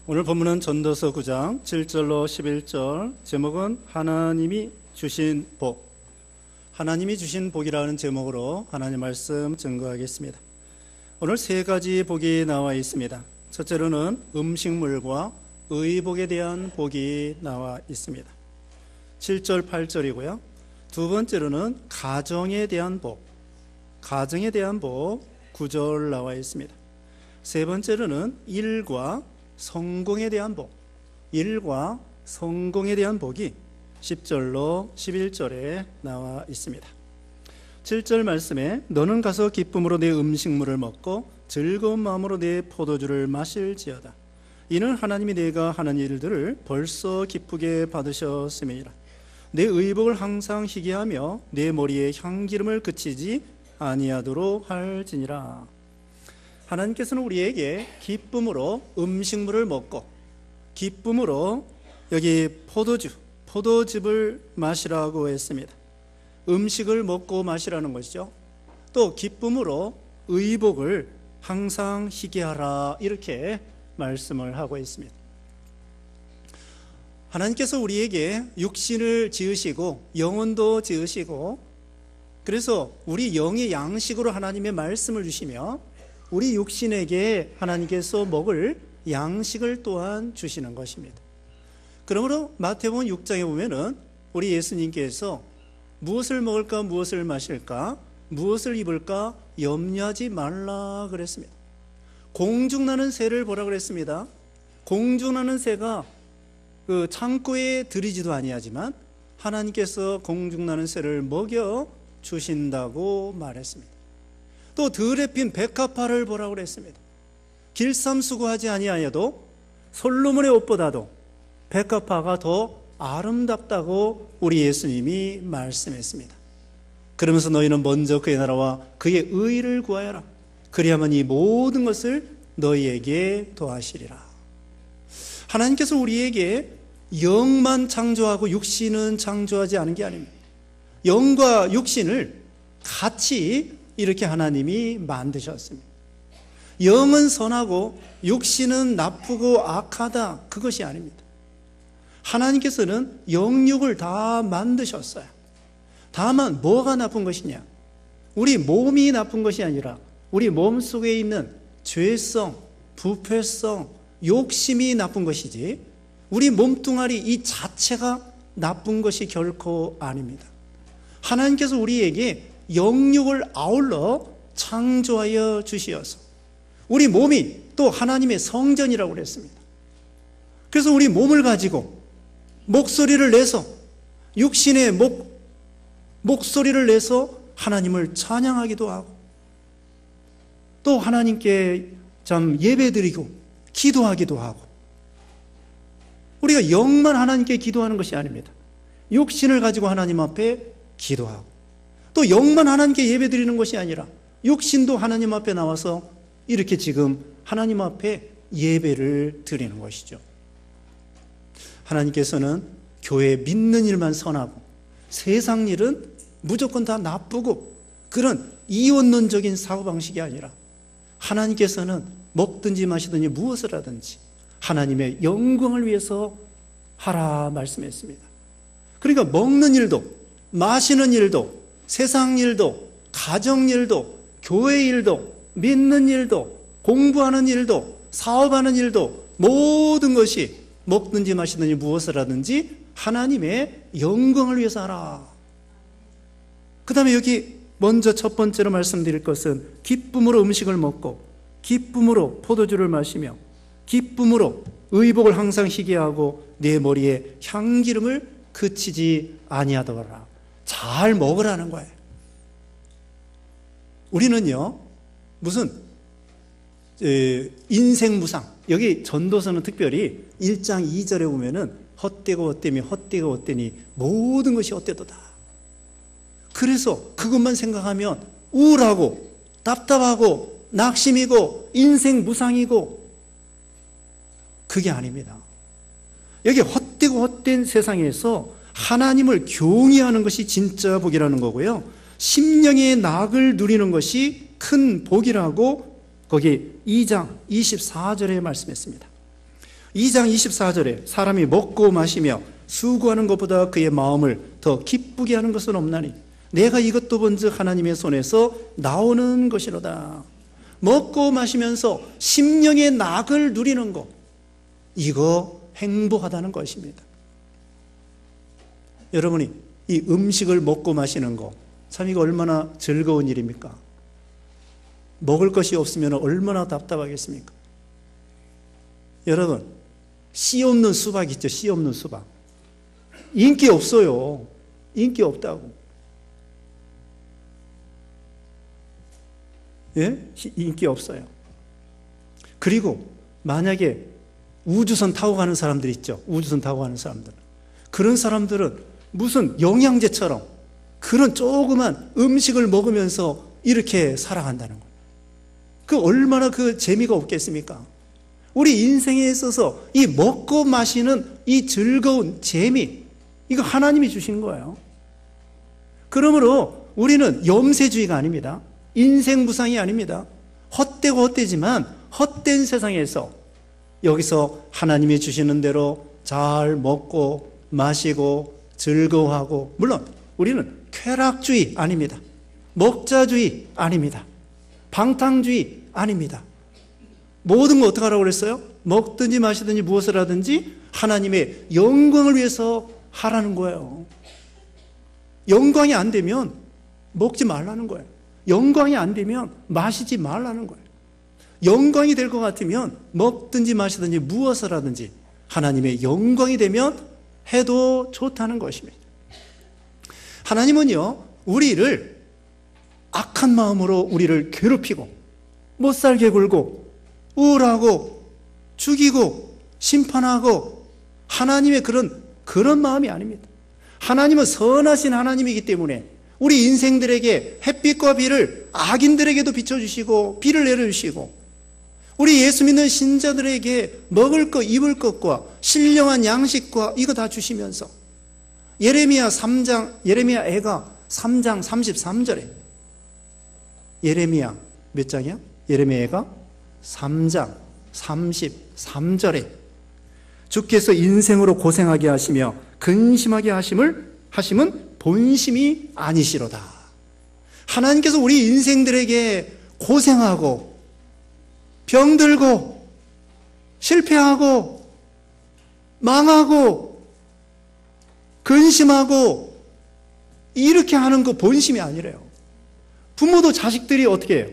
오늘 본문은 전도서 9장 7절로 11절, 제목은 하나님이 주신 복, 하나님이 주신 복이라는 제목으로 하나님 말씀 증거하겠습니다. 오늘 세 가지 복이 나와 있습니다. 첫째로는 음식물과 의복에 대한 복이 나와 있습니다. 7절 8절이고요. 두 번째로는 가정에 대한 복, 가정에 대한 복 9절 나와 있습니다. 세 번째로는 일과 성공에 대한 복, 일과 성공에 대한 복이 10절로 11절에 나와 있습니다. 7절 말씀에 너는 가서 기쁨으로 내 음식물을 먹고 즐거운 마음으로 내 포도주를 마실지어다. 이는 하나님이 내가 하는 일들을 벌써 기쁘게 받으셨음이니라. 내 의복을 항상 희게하며 내 머리에 향기름을 그치지 아니하도록 할지니라. 하나님께서는 우리에게 기쁨으로 음식물을 먹고 기쁨으로 여기 포도즙을 마시라고 했습니다. 음식을 먹고 마시라는 것이죠. 또 기쁨으로 의복을 항상 희게하라, 이렇게 말씀을 하고 있습니다. 하나님께서 우리에게 육신을 지으시고 영혼도 지으시고, 그래서 우리 영의 양식으로 하나님의 말씀을 주시며 우리 육신에게 하나님께서 먹을 양식을 또한 주시는 것입니다. 그러므로 마태복음 6장에 보면은 우리 예수님께서 무엇을 먹을까, 무엇을 마실까, 무엇을 입을까 염려하지 말라 그랬습니다. 공중나는 새를 보라 그랬습니다. 공중나는 새가 그 창고에 들이지도 아니하지만 하나님께서 공중나는 새를 먹여 주신다고 말했습니다. 또 들에 핀 백합화를 보라고 그랬습니다. 길쌈수고하지 아니하여도 솔로몬의 옷보다도 백합화가 더 아름답다고 우리 예수님이 말씀했습니다. 그러면서 너희는 먼저 그의 나라와 그의 의를 구하여라. 그리하면 이 모든 것을 너희에게 더하시리라. 하나님께서 우리에게 영만 창조하고 육신은 창조하지 않은 게 아닙니다. 영과 육신을 같이 이렇게 하나님이 만드셨습니다. 영은 선하고 육신은 나쁘고 악하다, 그것이 아닙니다. 하나님께서는 영육을 다 만드셨어요. 다만 뭐가 나쁜 것이냐? 우리 몸이 나쁜 것이 아니라 우리 몸 속에 있는 죄성, 부패성, 욕심이 나쁜 것이지 우리 몸뚱아리 이 자체가 나쁜 것이 결코 아닙니다. 하나님께서 우리에게 영육을 아울러 창조하여 주시어서 우리 몸이 또 하나님의 성전이라고 그랬습니다. 그래서 우리 몸을 가지고 목소리를 내서 육신의 목소리를 내서 하나님을 찬양하기도 하고 또 하나님께 참 예배드리고 기도하기도 하고, 우리가 영만 하나님께 기도하는 것이 아닙니다. 육신을 가지고 하나님 앞에 기도하고 또 영만 하나님께 예배드리는 것이 아니라 육신도 하나님 앞에 나와서 이렇게 지금 하나님 앞에 예배를 드리는 것이죠. 하나님께서는 교회 믿는 일만 선하고 세상 일은 무조건 다 나쁘고 그런 이원론적인 사고방식이 아니라 하나님께서는 먹든지 마시든지 무엇을 하든지 하나님의 영광을 위해서 하라 말씀했습니다. 그러니까 먹는 일도 마시는 일도 세상 일도 가정 일도 교회 일도 믿는 일도 공부하는 일도 사업하는 일도 모든 것이 먹든지 마시든지 무엇을 하든지 하나님의 영광을 위해서 하라. 그 다음에 여기 먼저 첫 번째로 말씀드릴 것은 기쁨으로 음식을 먹고 기쁨으로 포도주를 마시며 기쁨으로 의복을 항상 희게하고 내 머리에 향기름을 그치지 아니하더라. 잘 먹으라는 거예요. 우리는요 무슨 인생무상, 여기 전도서는 특별히 1장 2절에 보면은 헛되고 헛되며 헛되고 헛되니 모든 것이 헛되도다. 그래서 그것만 생각하면 우울하고 답답하고 낙심이고 인생무상이고, 그게 아닙니다. 여기 헛되고 헛된 세상에서 하나님을 경외하는 것이 진짜 복이라는 거고요, 심령의 낙을 누리는 것이 큰 복이라고 거기 2장 24절에 말씀했습니다. 2장 24절에 사람이 먹고 마시며 수고하는 것보다 그의 마음을 더 기쁘게 하는 것은 없나니 내가 이것도 본즉 하나님의 손에서 나오는 것이로다. 먹고 마시면서 심령의 낙을 누리는 것, 이거 행복하다는 것입니다. 여러분이 이 음식을 먹고 마시는 거, 참 이거 얼마나 즐거운 일입니까? 먹을 것이 없으면 얼마나 답답하겠습니까? 여러분, 씨 없는 수박 있죠? 씨 없는 수박. 인기 없어요. 인기 없다고. 예? 인기 없어요. 그리고 만약에 우주선 타고 가는 사람들 있죠? 우주선 타고 가는 사람들. 그런 사람들은 무슨 영양제처럼 그런 조그만 음식을 먹으면서 이렇게 살아간다는 거예요. 그 얼마나 그 재미가 없겠습니까? 우리 인생에 있어서 이 먹고 마시는 이 즐거운 재미, 이거 하나님이 주신 거예요. 그러므로 우리는 염세주의가 아닙니다. 인생무상이 아닙니다. 헛되고 헛되지만 헛된 세상에서 여기서 하나님이 주시는 대로 잘 먹고 마시고 즐거워하고, 물론 우리는 쾌락주의 아닙니다. 먹자주의 아닙니다. 방탕주의 아닙니다. 모든 거 어떻게 하라고 그랬어요? 먹든지 마시든지 무엇을 하든지 하나님의 영광을 위해서 하라는 거예요. 영광이 안 되면 먹지 말라는 거예요. 영광이 안 되면 마시지 말라는 거예요. 영광이 될 것 같으면 먹든지 마시든지 무엇을 하든지 하나님의 영광이 되면 해도 좋다는 것입니다. 하나님은요, 우리를 악한 마음으로 우리를 괴롭히고 못살게 굴고 우울하고 죽이고 심판하고 하나님의 그런 마음이 아닙니다. 하나님은 선하신 하나님이기 때문에 우리 인생들에게 햇빛과 비를 악인들에게도 비춰주시고 비를 내려주시고 우리 예수 믿는 신자들에게 먹을 것 입을 것과 신령한 양식과 이거 다 주시면서 예레미야 애가 3장 33절에 예레미야 몇 장이야? 예레미야 애가 3장 33절에 주께서 인생으로 고생하게 하시며 근심하게 하심은 본심이 아니시로다. 하나님께서 우리 인생들에게 고생하고 병들고 실패하고 망하고 근심하고 이렇게 하는 거 본심이 아니래요. 부모도 자식들이 어떻게 해요?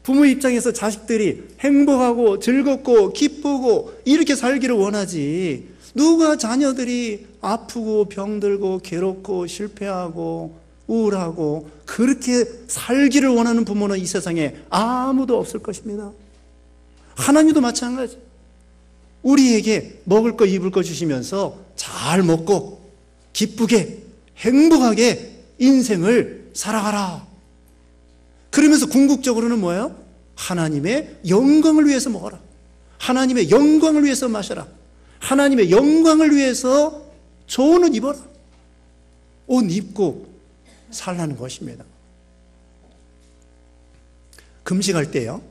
부모 입장에서 자식들이 행복하고 즐겁고 기쁘고 이렇게 살기를 원하지, 누가 자녀들이 아프고 병들고 괴롭고 실패하고 우울하고 그렇게 살기를 원하는 부모는 이 세상에 아무도 없을 것입니다. 하나님도 마찬가지. 우리에게 먹을 거 입을 거 주시면서 잘 먹고 기쁘게 행복하게 인생을 살아가라. 그러면서 궁극적으로는 뭐예요? 하나님의 영광을 위해서 먹어라. 하나님의 영광을 위해서 마셔라. 하나님의 영광을 위해서 좋은 옷 입어라. 옷 입고 살라는 것입니다. 금식할 때요.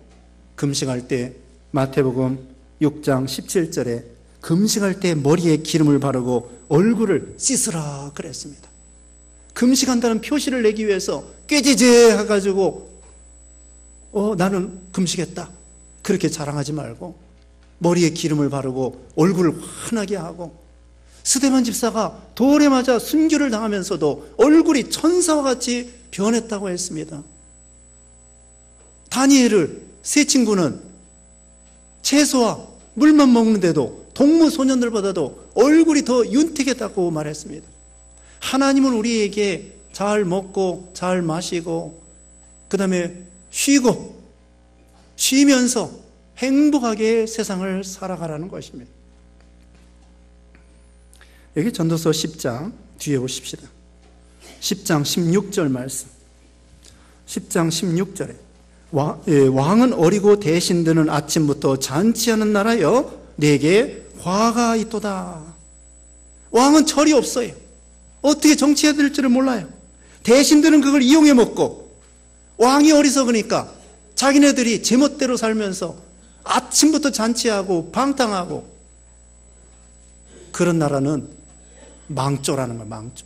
금식할 때 마태복음 6장 17절에 금식할 때 머리에 기름을 바르고 얼굴을 씻으라 그랬습니다. 금식한다는 표시를 내기 위해서 꾀지제 해가지고 나는 금식했다 그렇게 자랑하지 말고 머리에 기름을 바르고 얼굴을 환하게 하고, 스데반 집사가 돌에 맞아 순교를 당하면서도 얼굴이 천사와 같이 변했다고 했습니다. 다니엘을 세 친구는 채소와 물만 먹는데도 동무 소년들보다도 얼굴이 더 윤택했다고 말했습니다. 하나님은 우리에게 잘 먹고 잘 마시고 그 다음에 쉬면서 행복하게 세상을 살아가라는 것입니다. 여기 전도서 10장 뒤에 보십시다. 10장 16절 말씀. 10장 16절에 왕은 어리고 대신드는 아침부터 잔치하는 나라여 내게 화가 있도다. 왕은 철이 없어요. 어떻게 정치해야 될지를 몰라요. 대신들은 그걸 이용해 먹고, 왕이 어리석으니까 자기네들이 제멋대로 살면서 아침부터 잔치하고 방탕하고 그런 나라는 망조라는 거예요. 망조.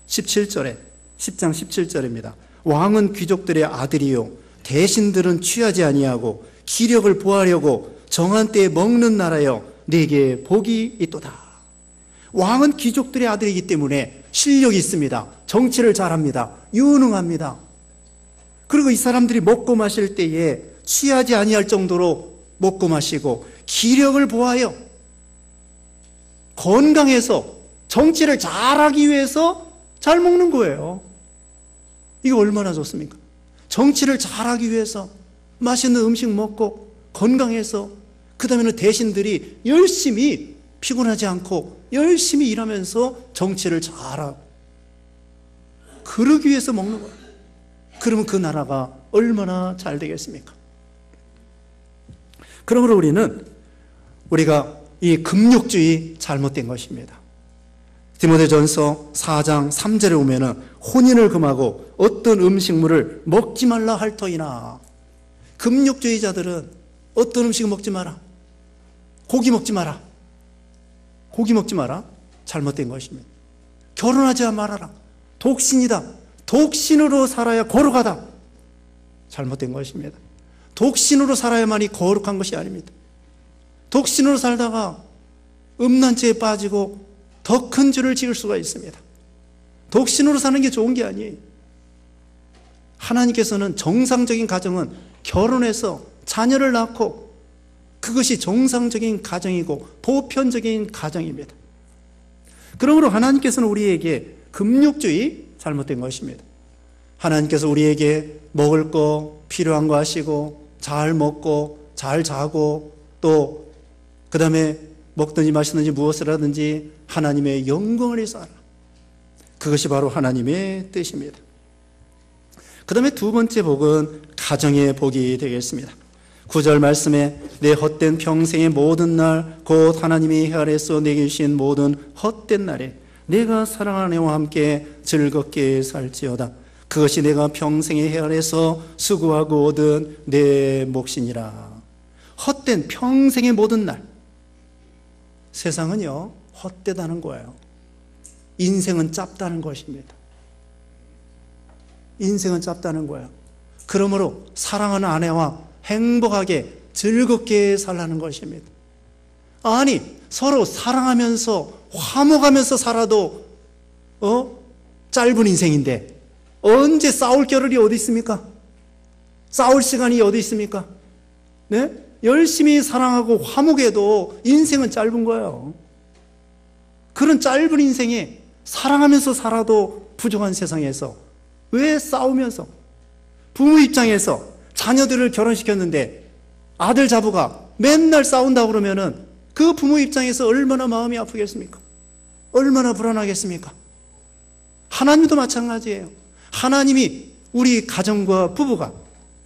17절에 10장 17절입니다. 왕은 귀족들의 아들이요 대신들은 취하지 아니하고 기력을 보하려고 정한 때에 먹는 나라여 내게 복이 있도다. 왕은 귀족들의 아들이기 때문에 실력이 있습니다. 정치를 잘합니다. 유능합니다. 그리고 이 사람들이 먹고 마실 때에 취하지 아니할 정도로 먹고 마시고 기력을 보하여 건강해서 정치를 잘하기 위해서 잘 먹는 거예요. 이거 얼마나 좋습니까? 정치를 잘하기 위해서 맛있는 음식 먹고 건강해서 그 다음에는 대신들이 열심히 피곤하지 않고 열심히 일하면서 정치를 잘하고 그러기 위해서 먹는 거예요. 그러면 그 나라가 얼마나 잘 되겠습니까? 그러므로 우리가 이 금욕주의 잘못된 것입니다. 디모데전서 4장 3절에 보면은 혼인을 금하고 어떤 음식물을 먹지 말라 할 터이나. 금욕주의자들은 어떤 음식을 먹지 마라. 고기 먹지 마라. 고기 먹지 마라. 잘못된 것입니다. 결혼하지 말아라. 독신이다. 독신으로 살아야 거룩하다. 잘못된 것입니다. 독신으로 살아야만이 거룩한 것이 아닙니다. 독신으로 살다가 음란죄에 빠지고 더 큰 죄를 지을 수가 있습니다. 독신으로 사는 게 좋은 게 아니에요. 하나님께서는 정상적인 가정은 결혼해서 자녀를 낳고 그것이 정상적인 가정이고 보편적인 가정입니다. 그러므로 하나님께서는 우리에게 금욕주의 잘못된 것입니다. 하나님께서 우리에게 먹을 거 필요한 거 하시고 잘 먹고 잘 자고 또 그 다음에 먹든지 마시든지 무엇을 하든지 하나님의 영광을 위해서 하라. 그것이 바로 하나님의 뜻입니다. 그 다음에 두 번째 복은 가정의 복이 되겠습니다. 9절 말씀에 내 헛된 평생의 모든 날 곧 하나님이 해 아래서 내게 주신 모든 헛된 날에 내가 사랑하는 애와 함께 즐겁게 살지어다. 그것이 내가 평생의 해 아래서 수고하고 얻은 내 몫이니라. 헛된 평생의 모든 날. 세상은요 헛되다는 거예요. 인생은 짧다는 것입니다. 인생은 짧다는 거예요. 그러므로 사랑하는 아내와 행복하게 즐겁게 살라는 것입니다. 아니 서로 사랑하면서 화목하면서 살아도 짧은 인생인데 언제 싸울 겨를이 어디 있습니까? 싸울 시간이 어디 있습니까? 네? 열심히 사랑하고 화목해도 인생은 짧은 거예요. 그런 짧은 인생에 사랑하면서 살아도 부족한 세상에서 왜 싸우면서 부모 입장에서 자녀들을 결혼시켰는데 아들 자부가 맨날 싸운다고 그러면은 그 부모 입장에서 얼마나 마음이 아프겠습니까? 얼마나 불안하겠습니까? 하나님도 마찬가지예요. 하나님이 우리 가정과 부부가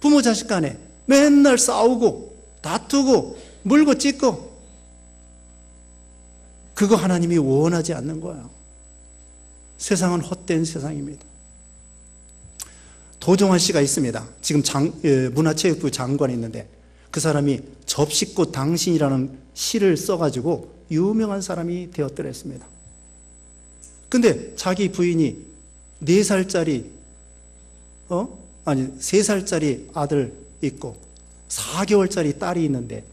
부모 자식 간에 맨날 싸우고 다투고 물고 찢고 그거 하나님이 원하지 않는 거예요. 세상은 헛된 세상입니다. 도종환 씨가 있습니다. 지금 문화체육부 장관이 있는데 그 사람이 접시꽃 당신이라는 시를 써가지고 유명한 사람이 되었더랬습니다. 근데 자기 부인이 4살짜리 3살짜리 아들 있고 4개월짜리 딸이 있는데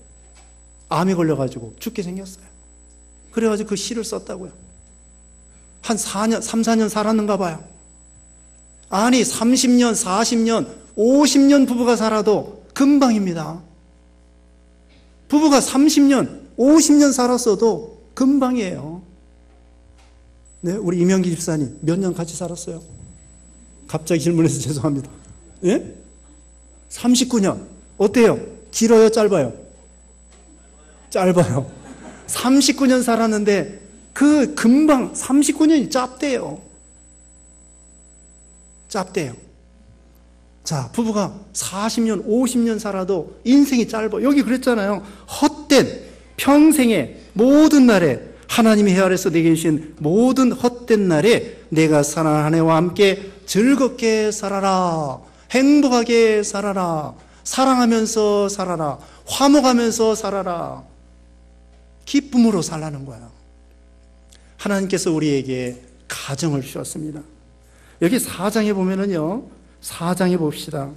암에 걸려가지고 죽게 생겼어요. 그래가지고 그 시를 썼다고요. 한 3, 4년 살았는가 봐요. 아니 30년, 40년, 50년 부부가 살아도 금방입니다. 부부가 30년, 50년 살았어도 금방이에요. 네, 우리 이명기 집사님 몇 년 같이 살았어요? 갑자기 질문해서 죄송합니다. 예? 39년. 어때요? 길어요? 짧아요? 짧아요. 39년 살았는데 그 금방 39년이 짧대요. 짧대요. 자, 부부가 40년, 50년 살아도 인생이 짧아. 여기 그랬잖아요. 헛된 평생의 모든 날에 하나님이 해 아래서 내게 주신 모든 헛된 날에 내가 사랑하는 아내와 함께 즐겁게 살아라. 행복하게 살아라. 사랑하면서 살아라. 화목하면서 살아라. 기쁨으로 살라는 거예요. 하나님께서 우리에게 가정을 주셨습니다. 여기 4장에 보면은요, 4장에 봅시다.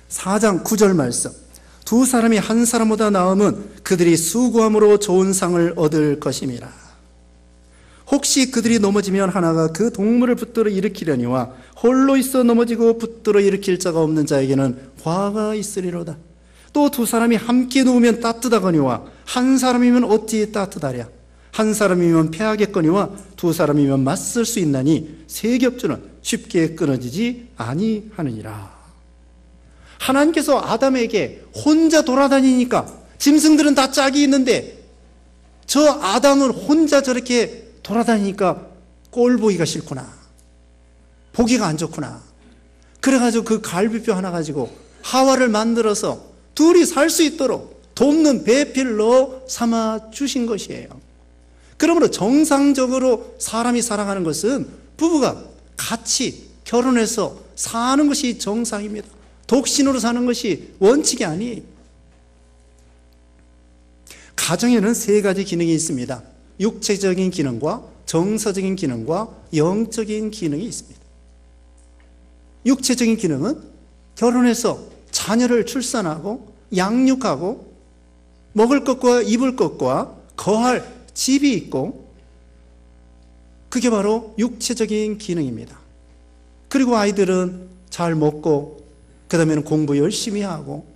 4장 9절 말씀. 두 사람이 한 사람보다 나으면 그들이 수고함으로 좋은 상을 얻을 것임이라. 혹시 그들이 넘어지면 하나가 그 동물을 붙들어 일으키려니와 홀로 있어 넘어지고 붙들어 일으킬 자가 없는 자에게는 화가 있으리로다. 또 두 사람이 함께 누우면 따뜻하거니와 한 사람이면 어찌 따뜻하랴. 한 사람이면 패하겠거니와 두 사람이면 맞설 수 있나니 세 겹줄은 쉽게 끊어지지 아니하느니라. 하나님께서 아담에게 혼자 돌아다니니까 짐승들은 다 짝이 있는데 저 아담은 혼자 저렇게 돌아다니니까 꼴 보기가 싫구나, 보기가 안 좋구나. 그래가지고 그 갈비뼈 하나 가지고 하와를 만들어서 둘이 살 수 있도록 돕는 배필로 삼아 주신 것이에요. 그러므로 정상적으로 사람이 살아가는 것은 부부가 같이 결혼해서 사는 것이 정상입니다. 독신으로 사는 것이 원칙이 아니에요. 가정에는 세 가지 기능이 있습니다. 육체적인 기능과 정서적인 기능과 영적인 기능이 있습니다. 육체적인 기능은 결혼해서 자녀를 출산하고 양육하고 먹을 것과 입을 것과 거할 집이 있고, 그게 바로 육체적인 기능입니다. 그리고 아이들은 잘 먹고 그 다음에는 공부 열심히 하고,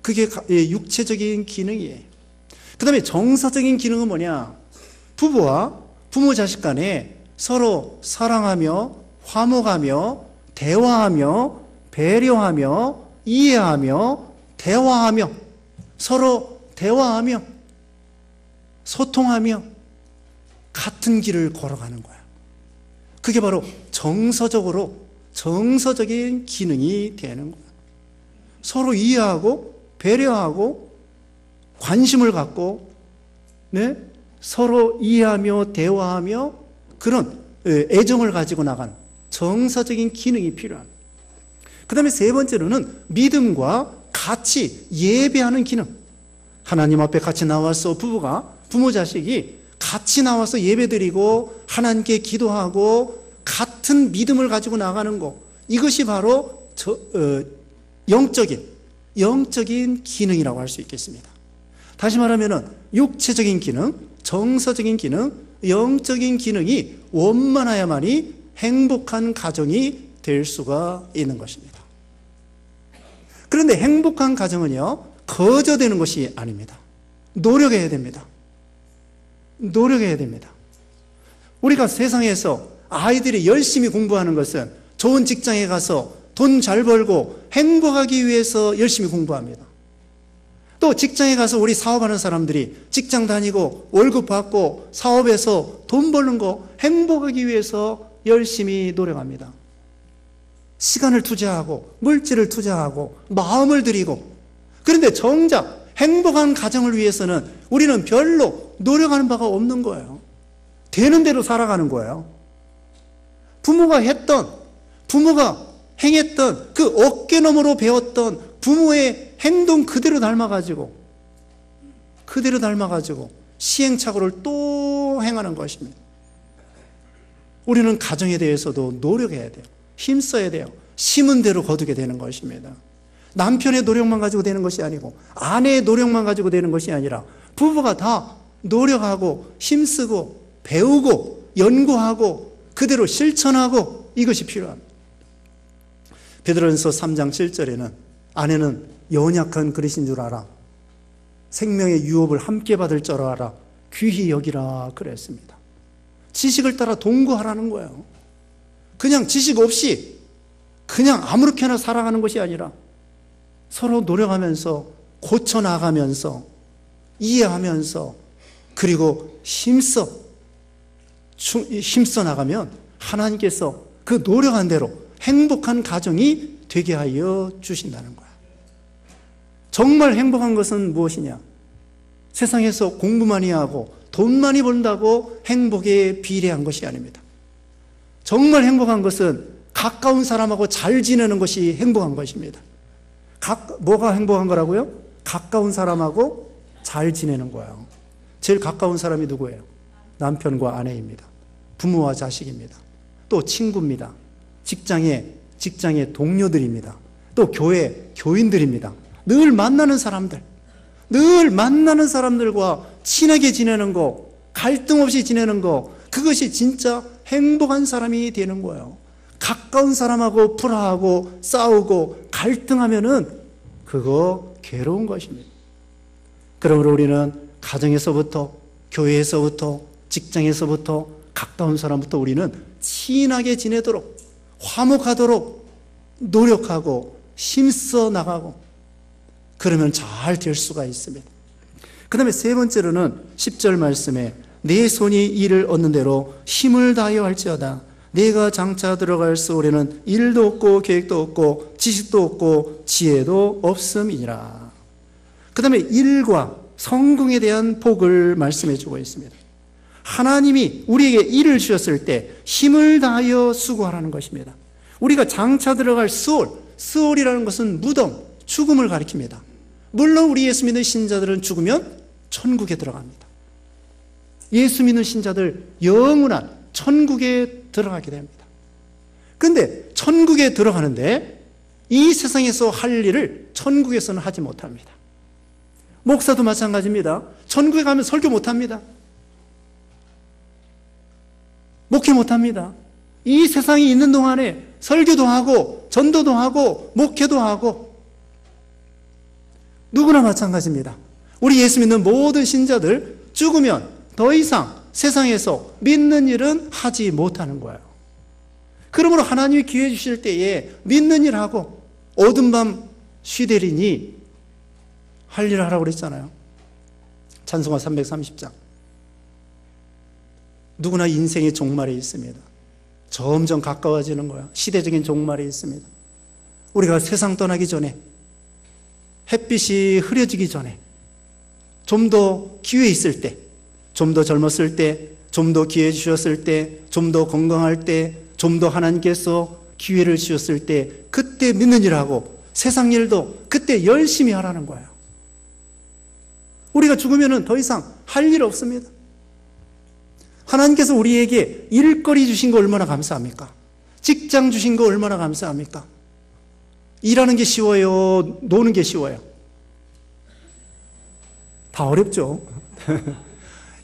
그게 육체적인 기능이에요. 그 다음에 정서적인 기능은 뭐냐? 부부와 부모 자식 간에 서로 사랑하며 화목하며 대화하며 배려하며 이해하며 대화하며 서로 대화하며 소통하며 같은 길을 걸어가는 거야. 그게 바로 정서적인 기능이 되는 거야. 서로 이해하고 배려하고 관심을 갖고, 네? 서로 이해하며 대화하며 그런 애정을 가지고 나가는 정서적인 기능이 필요합니다. 그 다음에 세 번째로는 믿음과 같이 예배하는 기능. 하나님 앞에 같이 나와서 부모 자식이 같이 나와서 예배드리고 하나님께 기도하고 같은 믿음을 가지고 나가는 것, 이것이 바로 영적인 기능이라고 할 수 있겠습니다. 다시 말하면 육체적인 기능, 정서적인 기능, 영적인 기능이 원만해야만이 행복한 가정이 될 수가 있는 것입니다. 그런데 행복한 가정은요, 거저되는 것이 아닙니다. 노력해야 됩니다. 우리가 세상에서 아이들이 열심히 공부하는 것은 좋은 직장에 가서 돈 잘 벌고 행복하기 위해서 열심히 공부합니다. 또 직장에 가서 우리 사업하는 사람들이 직장 다니고 월급 받고 사업에서 돈 버는 거 행복하기 위해서 열심히 노력합니다. 시간을 투자하고 물질을 투자하고 마음을 들이고, 그런데 정작 행복한 가정을 위해서는 우리는 별로 노력하는 바가 없는 거예요. 되는 대로 살아가는 거예요. 부모가 행했던 그 어깨너머로 배웠던 부모의 행동 그대로 닮아가지고 시행착오를 또 행하는 것입니다. 우리는 가정에 대해서도 노력해야 돼요. 힘써야 돼요. 심은 대로 거두게 되는 것입니다. 남편의 노력만 가지고 되는 것이 아니고 아내의 노력만 가지고 되는 것이 아니라 부부가 다 노력하고 힘쓰고 배우고 연구하고 그대로 실천하고, 이것이 필요합니다. 베드로전서 3장 7절에는 아내는 연약한 그릇인 줄 알아. 생명의 유업을 함께 받을 줄 알아. 귀히 여기라 그랬습니다. 지식을 따라 동거하라는 거예요. 그냥 지식 없이 그냥 아무렇게나 살아가는 것이 아니라 서로 노력하면서 고쳐나가면서 이해하면서 그리고 힘써 나가면 하나님께서 그 노력한 대로 행복한 가정이 되게 하여 주신다는 거야. 정말 행복한 것은 무엇이냐? 세상에서 공부 많이 하고 돈 많이 번다고 행복에 비례한 것이 아닙니다. 정말 행복한 것은 가까운 사람하고 잘 지내는 것이 행복한 것입니다. 뭐가 행복한 거라고요? 가까운 사람하고 잘 지내는 거예요. 제일 가까운 사람이 누구예요? 남편과 아내입니다. 부모와 자식입니다. 또 친구입니다. 직장의 동료들입니다. 또 교회 교인들입니다. 늘 만나는 사람들과 친하게 지내는 거, 갈등 없이 지내는 거, 그것이 진짜 행복한 사람이 되는 거예요. 가까운 사람하고 불화하고 싸우고 갈등하면은 그거 괴로운 것입니다. 그러므로 우리는 가정에서부터, 교회에서부터, 직장에서부터, 가까운 사람부터 우리는 친하게 지내도록, 화목하도록 노력하고 힘써 나가고, 그러면 잘 될 수가 있습니다. 그 다음에 세 번째로는 10절 말씀에 내 손이 일을 얻는 대로 힘을 다하여 할지어다. 내가 장차 들어갈 소홀에는 일도 없고 계획도 없고 지식도 없고 지혜도 없음이니라. 그 다음에 일과 성공에 대한 복을 말씀해 주고 있습니다. 하나님이 우리에게 일을 주셨을 때 힘을 다하여 수고하라는 것입니다. 우리가 장차 들어갈 수월이라는 것은 무덤, 죽음을 가리킵니다. 물론 우리 예수 믿는 신자들은 죽으면 천국에 들어갑니다. 예수 믿는 신자들 영원한 천국에 들어가게 됩니다. 그런데 천국에 들어가는데 이 세상에서 할 일을 천국에서는 하지 못합니다. 목사도 마찬가지입니다. 천국에 가면 설교 못합니다. 목회 못합니다. 이 세상에 있는 동안에 설교도 하고 전도도 하고 목회도 하고, 누구나 마찬가지입니다. 우리 예수 믿는 모든 신자들 죽으면 더 이상 세상에서 믿는 일은 하지 못하는 거예요. 그러므로 하나님이 기회 주실 때에 믿는 일하고 어두운 밤 쉬되리니 할 일을 하라고 그랬잖아요. 찬송가 330장. 누구나 인생의 종말이 있습니다. 점점 가까워지는 거야. 시대적인 종말이 있습니다. 우리가 세상 떠나기 전에, 햇빛이 흐려지기 전에, 좀 더 기회 있을 때, 좀 더 젊었을 때, 좀 더 기회 주셨을 때, 좀 더 건강할 때, 좀 더 하나님께서 기회를 주셨을 때, 그때 믿는 일하고 세상 일도 그때 열심히 하라는 거예요. 우리가 죽으면 더 이상 할 일 없습니다. 하나님께서 우리에게 일거리 주신 거 얼마나 감사합니까? 직장 주신 거 얼마나 감사합니까? 일하는 게 쉬워요? 노는 게 쉬워요? 다 어렵죠.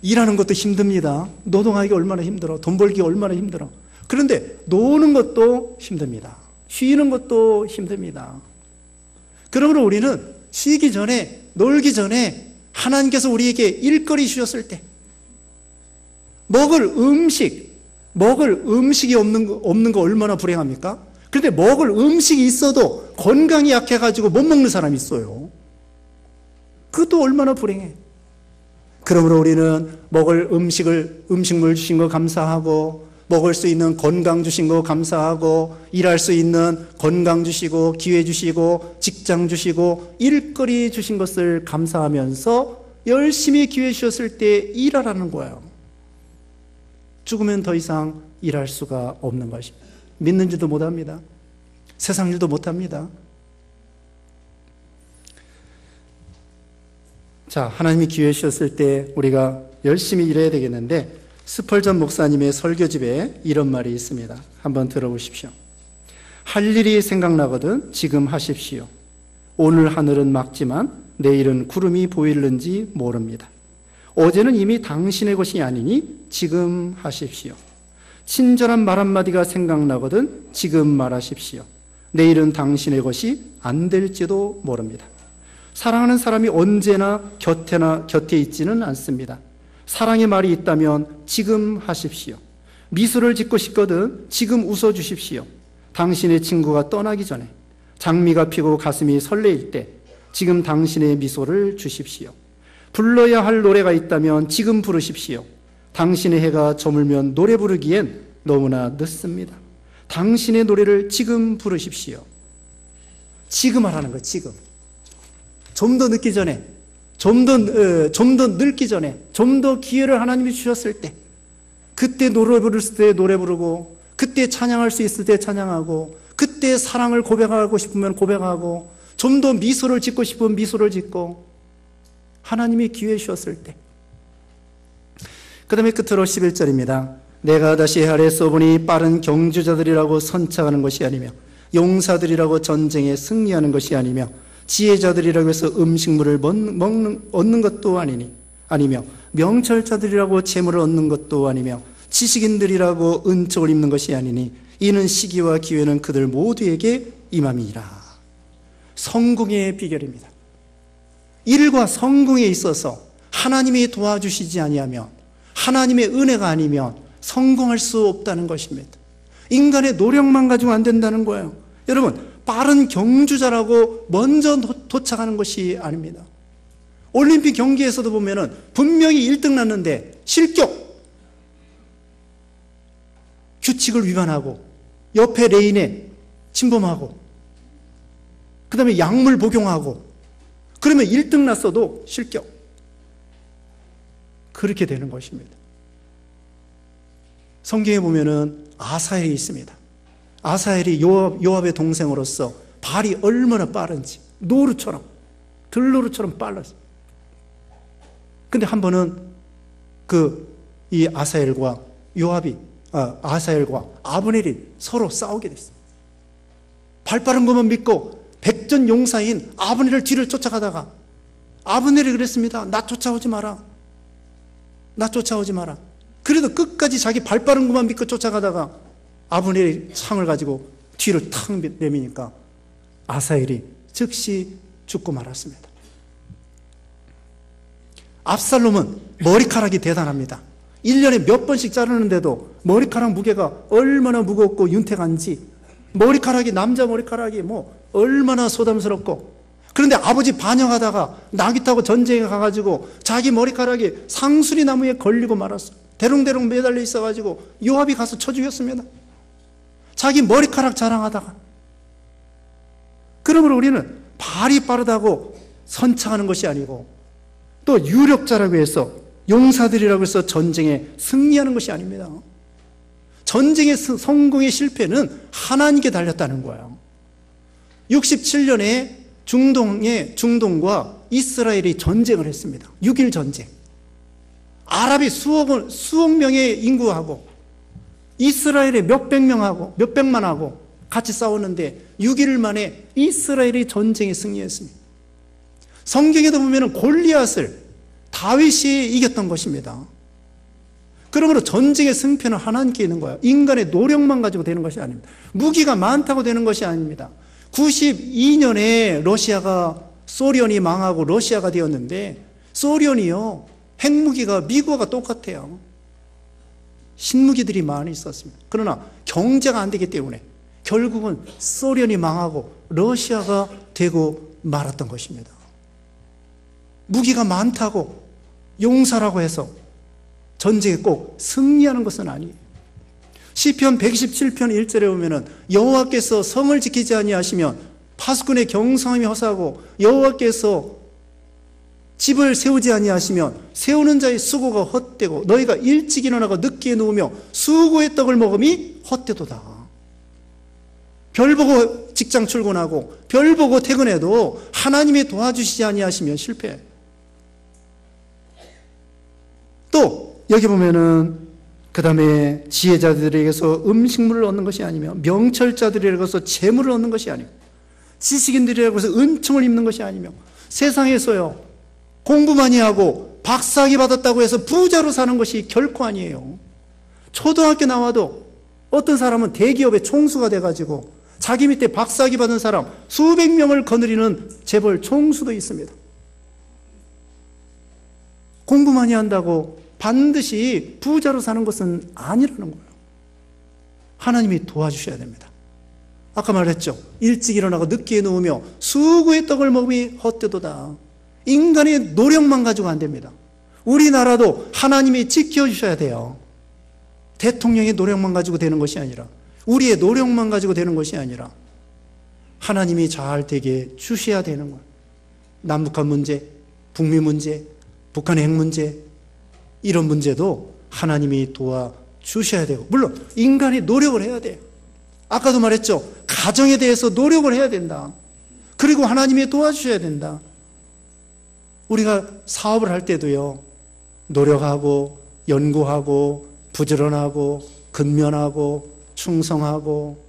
일하는 것도 힘듭니다. 노동하기가 얼마나 힘들어. 돈 벌기가 얼마나 힘들어. 그런데 노는 것도 힘듭니다. 쉬는 것도 힘듭니다. 그러므로 우리는 쉬기 전에, 놀기 전에 하나님께서 우리에게 일거리 주셨을 때, 먹을 음식이 없는 거 얼마나 불행합니까? 그런데 먹을 음식이 있어도 건강이 약해가지고 못 먹는 사람이 있어요. 그것도 얼마나 불행해. 그러므로 우리는 먹을 음식물 주신 거 감사하고, 먹을 수 있는 건강 주신 거 감사하고, 일할 수 있는 건강 주시고, 기회 주시고, 직장 주시고, 일거리 주신 것을 감사하면서 열심히 기회 주셨을 때 일하라는 거예요. 죽으면 더 이상 일할 수가 없는 것입니다. 믿는 일도 못합니다. 세상 일도 못합니다. 자, 하나님이 기회 주셨을 때 우리가 열심히 일해야 되겠는데, 스펄전 목사님의 설교집에 이런 말이 있습니다. 한번 들어보십시오. 할 일이 생각나거든 지금 하십시오. 오늘 하늘은 맑지만 내일은 구름이 보일는지 모릅니다. 어제는 이미 당신의 것이 아니니 지금 하십시오. 친절한 말 한마디가 생각나거든 지금 말하십시오. 내일은 당신의 것이 안 될지도 모릅니다. 사랑하는 사람이 언제나 곁에 있지는 않습니다. 사랑의 말이 있다면 지금 하십시오. 미소를 짓고 싶거든 지금 웃어주십시오. 당신의 친구가 떠나기 전에, 장미가 피고 가슴이 설레일 때 지금 당신의 미소를 주십시오. 불러야 할 노래가 있다면 지금 부르십시오. 당신의 해가 저물면 노래 부르기엔 너무나 늦습니다. 당신의 노래를 지금 부르십시오. 지금 하라는 거예요. 지금. 좀 더 늦기 전에, 좀 더 늙기 전에, 좀 더 기회를 하나님이 주셨을 때, 그때 노래 부를 때 노래 부르고, 그때 찬양할 수 있을 때 찬양하고, 그때 사랑을 고백하고 싶으면 고백하고, 좀 더 미소를 짓고 싶으면 미소를 짓고, 하나님이 기회 주셨을 때. 그 다음에 끝으로 11절입니다. 내가 다시 헤아려 써보니 빠른 경주자들이라고 선착하는 것이 아니며 용사들이라고 전쟁에 승리하는 것이 아니며 지혜자들이라고 해서 음식물을 얻는 것도 아니며 명철자들이라고 재물을 얻는 것도 아니며 지식인들이라고 은총을 입는 것이 아니니 이는 시기와 기회는 그들 모두에게 임함이라. 성공의 비결입니다. 일과 성공에 있어서 하나님이 도와주시지 아니하면, 하나님의 은혜가 아니면 성공할 수 없다는 것입니다. 인간의 노력만 가지고 안 된다는 거예요. 여러분, 빠른 경주자라고 먼저 도착하는 것이 아닙니다. 올림픽 경기에서도 보면은 분명히 1등 났는데 실격! 규칙을 위반하고 옆에 레인에 침범하고 그 다음에 약물 복용하고 그러면 1등 났어도 실격. 그렇게 되는 것입니다. 성경에 보면은 아사엘이 있습니다. 아사엘이 요압의 동생으로서 발이 얼마나 빠른지 노루처럼 들노루처럼 빨랐어요. 근데 한 번은 이 아사엘과 아브넬이 서로 싸우게 됐어요. 발 빠른 것만 믿고 백전 용사인 아브넬을 뒤를 쫓아가다가 아브넬이 그랬습니다. 나 쫓아오지 마라. 그래도 끝까지 자기 발 빠른 것만 믿고 쫓아가다가 아브넬이 창을 가지고 뒤를 탁 내미니까 아사엘이 즉시 죽고 말았습니다. 압살롬은 머리카락이 대단합니다. 1년에 몇 번씩 자르는데도 머리카락 무게가 얼마나 무겁고 윤택한지, 머리카락이, 남자 머리카락이 얼마나 소담스럽고, 그런데 아버지 반역하다가 나귀 타고 전쟁에 가가지고 자기 머리카락이 상수리 나무에 걸리고 말았어요. 대롱대롱 매달려 있어가지고 요압이 가서 쳐 죽였습니다. 자기 머리카락 자랑하다가. 그러므로 우리는 발이 빠르다고 선창하는 것이 아니고, 또 유력자라고 해서 용사들이라고 해서 전쟁에 승리하는 것이 아닙니다. 전쟁의 성공의 실패는 하나님께 달렸다는 거예요. 67년에 중동과 이스라엘이 전쟁을 했습니다. 6.1 전쟁. 아랍이 수억 명의 인구하고 이스라엘의 몇백만하고 같이 싸웠는데 6일 만에 이스라엘이 전쟁에 승리했습니다. 성경에도 보면 골리앗을 다윗이 이겼던 것입니다. 그러므로 전쟁의 승패는 하나님께 있는 거예요. 인간의 노력만 가지고 되는 것이 아닙니다. 무기가 많다고 되는 것이 아닙니다. 92년에 소련이 망하고 러시아가 되었는데, 소련이요, 핵무기가 미국과 똑같아요. 신무기들이 많이 있었습니다. 그러나 경제가 안 되기 때문에 결국은 소련이 망하고 러시아가 되고 말았던 것입니다. 무기가 많다고 용사라고 해서 전쟁에 꼭 승리하는 것은 아니에요. 시편 127편 1절에 보면은 여호와께서 성을 지키지 아니하시면 파수꾼의 경성함이 허사하고 여호와께서 집을 세우지 아니하시면 세우는 자의 수고가 헛되고 너희가 일찍 일어나고 늦게 누우며 수고의 떡을 먹음이 헛되도다. 별 보고 직장 출근하고 별 보고 퇴근해도 하나님이 도와주시지 아니하시면 실패해. 또 여기 보면은 그 다음에 지혜자들에게서 음식물을 얻는 것이 아니며 명철자들에게서 재물을 얻는 것이 아니고 지식인들에게서 은총을 입는 것이 아니며 세상에서요 공부 많이 하고 박사학위 받았다고 해서 부자로 사는 것이 결코 아니에요. 초등학교 나와도 어떤 사람은 대기업의 총수가 돼가지고 자기 밑에 박사학위 받은 사람 수백 명을 거느리는 재벌 총수도 있습니다. 공부 많이 한다고 반드시 부자로 사는 것은 아니라는 거예요. 하나님이 도와주셔야 됩니다. 아까 말했죠. 일찍 일어나고 늦게 누우며 수고의 떡을 먹음이 헛되도다. 인간의 노력만 가지고 안 됩니다. 우리나라도 하나님이 지켜주셔야 돼요. 대통령의 노력만 가지고 되는 것이 아니라, 우리의 노력만 가지고 되는 것이 아니라 하나님이 잘 되게 주셔야 되는 거예요. 남북한 문제, 북미 문제, 북한의 핵 문제, 이런 문제도 하나님이 도와주셔야 되고, 물론 인간이 노력을 해야 돼요. 아까도 말했죠. 가정에 대해서 노력을 해야 된다. 그리고 하나님이 도와주셔야 된다. 우리가 사업을 할 때도요, 노력하고 연구하고 부지런하고 근면하고 충성하고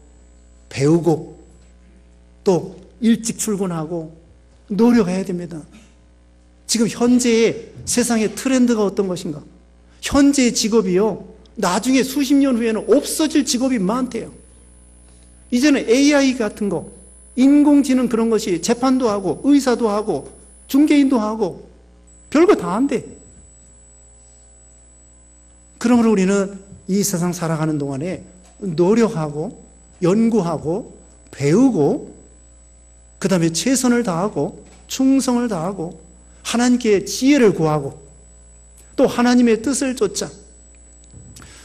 배우고 또 일찍 출근하고 노력해야 됩니다. 지금 현재의 세상의 트렌드가 어떤 것인가? 현재의 직업이요, 나중에 수십 년 후에는 없어질 직업이 많대요. 이제는 AI 같은 거, 인공지능 그런 것이 재판도 하고 의사도 하고 중개인도 하고 별거 다 한대. 그러므로 우리는 이 세상 살아가는 동안에 노력하고 연구하고 배우고 그 다음에 최선을 다하고 충성을 다하고 하나님께 지혜를 구하고 또 하나님의 뜻을 쫓아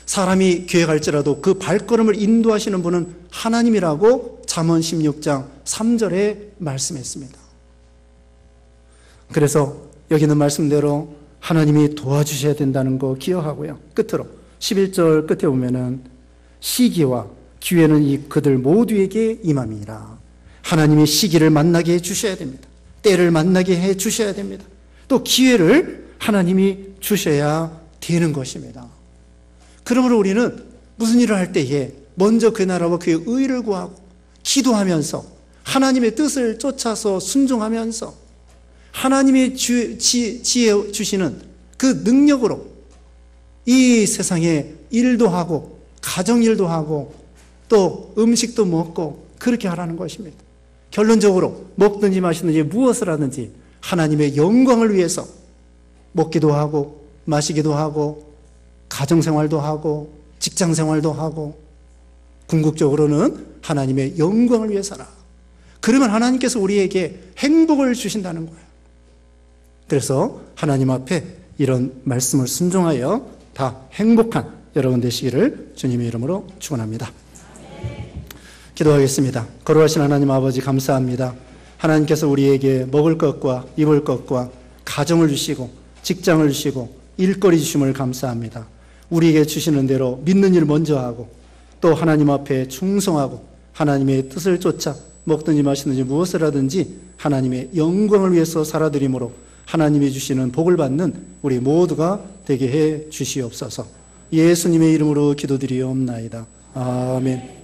사람이 교회 갈지라도 그 발걸음을 인도하시는 분은 하나님이라고 잠언 16장 3절에 말씀했습니다. 그래서 여기 있는 말씀대로 하나님이 도와주셔야 된다는 거 기억하고요. 끝으로 11절 끝에 보면은 시기와 기회는 이 그들 모두에게 임함이라. 하나님이 시기를 만나게 해주셔야 됩니다. 때를 만나게 해주셔야 됩니다. 또 기회를 하나님이 주셔야 되는 것입니다. 그러므로 우리는 무슨 일을 할 때에 먼저 그 나라와 그의 의를 구하고 기도하면서 하나님의 뜻을 쫓아서 순종하면서 하나님의 지혜 주시는 그 능력으로 이 세상에 일도 하고 가정일도 하고 또 음식도 먹고 그렇게 하라는 것입니다. 결론적으로 먹든지 마시든지 무엇을 하든지 하나님의 영광을 위해서 먹기도 하고 마시기도 하고 가정생활도 하고 직장생활도 하고 궁극적으로는 하나님의 영광을 위해서라. 그러면 하나님께서 우리에게 행복을 주신다는 거예요. 그래서 하나님 앞에 이런 말씀을 순종하여 다 행복한 여러분 되시기를 주님의 이름으로 축원합니다. 기도하겠습니다. 거룩하신 하나님 아버지 감사합니다. 하나님께서 우리에게 먹을 것과 입을 것과 가정을 주시고 직장을 주시고 일거리 주심을 감사합니다. 우리에게 주시는 대로 믿는 일 먼저 하고 또 하나님 앞에 충성하고 하나님의 뜻을 쫓아 먹든지 마시든지 무엇을 하든지 하나님의 영광을 위해서 살아드림으로 하나님이 주시는 복을 받는 우리 모두가 되게 해 주시옵소서. 예수님의 이름으로 기도드리옵나이다. 아멘.